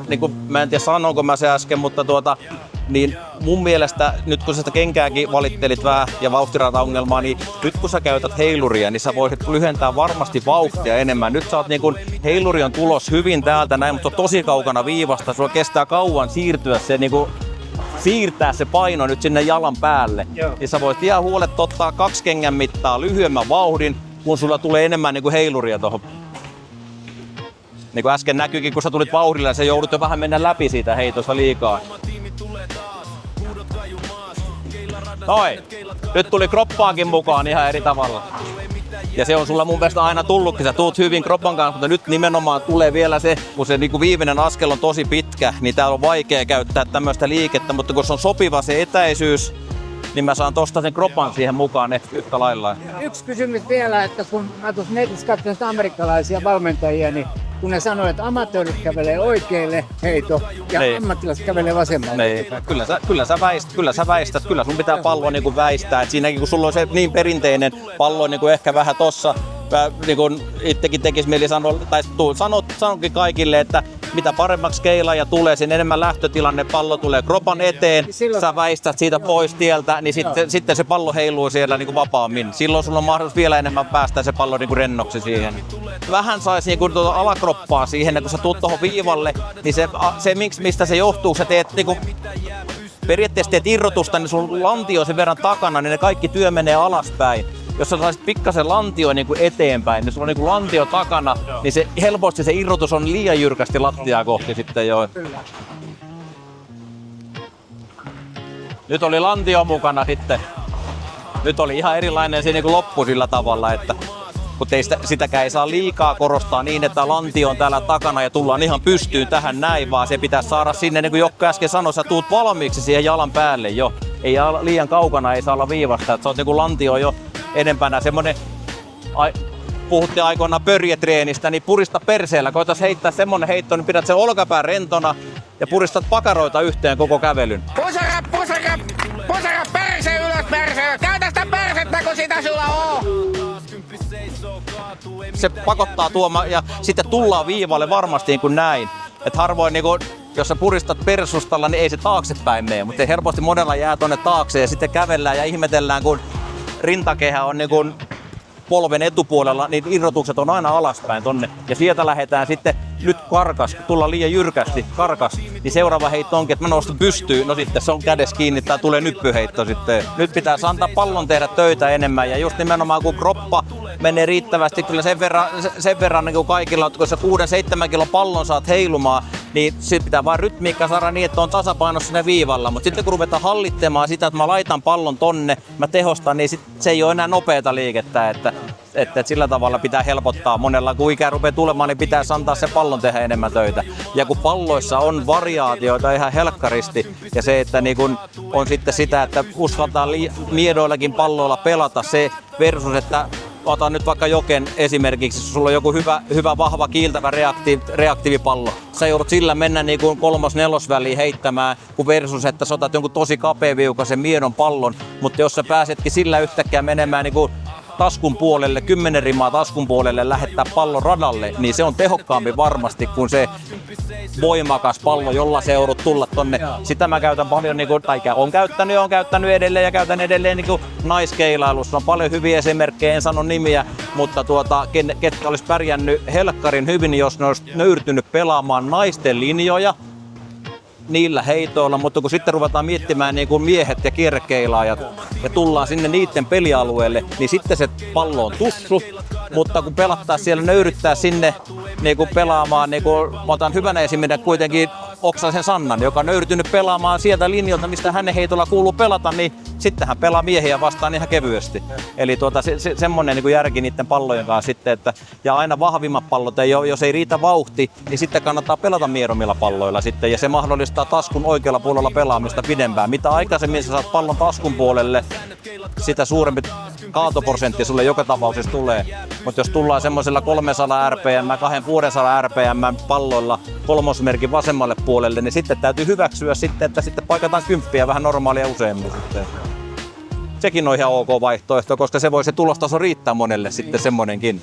Niin mä en tiedä sanonko mä se äsken, mutta niin mun mielestä nyt kun sä sitä kenkääkin valittelit vähän ja vauhtirata-ongelmaa, niin nyt kun sä käytät heiluria, niin sä voisit lyhentää varmasti vauhtia enemmän. Nyt sä oot niin kun, heiluri on tulos hyvin täältä näin, mutta se on tosi kaukana viivasta. Sulla kestää kauan siirtyä se niin kun, siirtää se paino nyt sinne jalan päälle. Joo. Niin sä voit ihan huolet ottaa 2 kengän mittaa lyhyemmän vauhdin, kun sulla tulee enemmän niin kun heiluria tohon. Niin kuin äsken näkyykin, kun sä tulit vauhdilla, sä joudut jo vähän mennä läpi siitä heitosta liikaa. Noi! Nyt tuli kroppaakin mukaan ihan eri tavalla. Ja se on sulla mun mielestä aina tullutkin, sä tuut hyvin kroppan kanssa, mutta nyt nimenomaan tulee vielä se, kun se niin kuin viimeinen askel on tosi pitkä, niin täällä on vaikea käyttää tämmöistä liikettä, mutta kun se on sopiva se etäisyys, niin mä saan tosta sen kropan siihen mukaan yhtä lailla. Yksi kysymys vielä, että kun mä tuossa netissä katsoin amerikkalaisia valmentajia, niin kun ne sanoo, että amatöörit kävelee oikealle heito ja ammattilaiset kävelee vasemmalle. Kyllä sä väistät, kyllä sun pitää palloa niin kuin väistää. Et siinäkin kun sulla on se niin perinteinen pallo niin kuin ehkä vähän tossa, niin kuin itsekin tekisi mieli sanoa, tai sanonkin kaikille, että mitä paremmaksi keilaaja tulee, sen enemmän lähtötilanne, pallo tulee kropan eteen, sä väistät siitä pois tieltä, niin sitten se pallo heiluu siellä niin kuin vapaammin. Silloin sulla on mahdollisuus vielä enemmän päästä se pallo niin kuin rennoksi siihen. Vähän saisi niin kuin alakroppaa siihen, ja kun sä tuut tuohon viivalle, niin se mistä se johtuu, sä teet niin kuin, periaatteessa teet irrotusta, niin sun lantio on sen verran takana, niin ne kaikki työ menee alaspäin. Jos sä saisit pikkasen lantio niin kuin eteenpäin, niin sulla on niin kuin lantio takana, niin se helposti se irrotus on liian jyrkästi lattiaa kohti sitten jo. Nyt oli lantio mukana sitten. Nyt oli ihan erilainen se niin kuin loppu sillä tavalla, että kun sitäkään ei saa liikaa korostaa niin, että lantio on täällä takana ja tullaan ihan pystyyn tähän näin, vaan se pitää saada sinne, niin kuin Jokka äsken sanoi, sä tuut valmiiksi siihen jalan päälle jo. Ei liian kaukana, ei saa olla viivasta, että sä oot niin kuin lantio jo edempänä. Semmonen, puhuttiin aikoinaan pörjetreenistä, niin purista perseellä. Koitais heittää semmonen heitto, niin pidät sen olkapään rentona ja puristat pakaroita yhteen koko kävelyn. Pusara, perse ylös, perse! Käytä sitä persettä, kun sitä sulla on! Se pakottaa tuomaan ja sitten tullaan viivalle varmasti niin kuin näin. Et harvoin niin kuin, jos sä puristat persustalla, niin ei se taaksepäin mene, mutta helposti monella jää tonne taakse ja sitten kävellään ja ihmetellään, kun rintakehä on niin kuin polven etupuolella, niin irrotukset on aina alaspäin tonne. Ja sieltä lähdetään sitten nyt karkas, kun tullaan liian jyrkästi karkas, niin seuraava heitto onkin, että mä nostan pystyyn. No sitten se on kädessä kiinni, tai tulee nyppyheitto sitten. Nyt pitää antaa pallon tehdä töitä enemmän. Ja just nimenomaan kun kroppa menee riittävästi, kyllä sen verran niin kuin kaikilla, että kun sä 6-7 kilon pallon saat heilumaan, niin sit pitää vaan rytmiikka saada niin, että on tasapainossa sinne viivalla. Mutta sitten kun ruvetaan hallitsemaan sitä, että mä laitan pallon tonne, mä tehostan, niin se ei ole enää nopeata liikettä. Että sillä tavalla pitää helpottaa. Monella kun ikä rupeaa tulemaan, niin pitää antaa se pallon tehdä enemmän töitä. Ja kun palloissa on variaatioita ihan helkkaristi, ja se, että niin kun on sitten sitä, että uskaltaa miedoillakin palloilla pelata, se versus, että otan nyt vaikka Joken esimerkiksi, jos sulla on joku hyvä vahva, kiiltävä reaktiivipallo. Sä joudut sillä mennä niin kuin 3-4 väliin heittämään, kun versus, että sä otat jonkun tosi kapeaviukaisen miedon pallon. Mutta jos sä pääsetkin sillä yhtäkkiä menemään niin kuin taskun puolelle, 10 rimaa taskun puolelle lähettää pallon radalle, niin se on tehokkaampi varmasti kuin se voimakas pallo, jolla se joudut tulla tonne. Sitä mä käytän paljon, tai on käyttänyt edelleen ja käytän edelleen naiskeilailussa. On paljon hyviä esimerkkejä, en sano nimiä, mutta ketkä olisi pärjännyt helkkarin hyvin, jos ne olisi nöyrtynyt pelaamaan naisten linjoja niillä heitoilla, mutta kun sitten ruvetaan miettimään niin kuin miehet ja kierrekeilaajat ja tullaan sinne niiden pelialueelle, niin sitten se pallo on tussu, mutta kun pelattaa siellä, nöyryttää sinne niin kuin pelaamaan, niin kuin, mä otan hyvänä esimerkkinä kuitenkin Oksasen Sannan, joka on nöyrtynyt pelaamaan sieltä linjoilta, mistä hänen heitolla kuuluu pelata, niin sitten hän pelaa miehiä vastaan ihan kevyesti. Eli semmoinen niin kuin järki niiden pallojen kanssa sitten, että ja aina vahvimmat pallot, jos ei riitä vauhti, niin sitten kannattaa pelata miedommilla palloilla sitten, ja se mahdollistaa taskun oikealla puolella pelaamista pidempään. Mitä aikaisemmin sä saat pallon taskun puolelle, sitä suurempi kaatoprosentti sulle joka tapauksessa tulee. Mutta jos tullaan semmoisella 300 RPM, 200 RPM palloilla kolmosmerkin vasemmalle puolelle, niin sitten täytyy hyväksyä sitten, että sitten paikataan 10 vähän normaalia useammin sitten. Sekin on ihan ok vaihtoehto, koska se tulostaso riittää monelle sitten semmonenkin.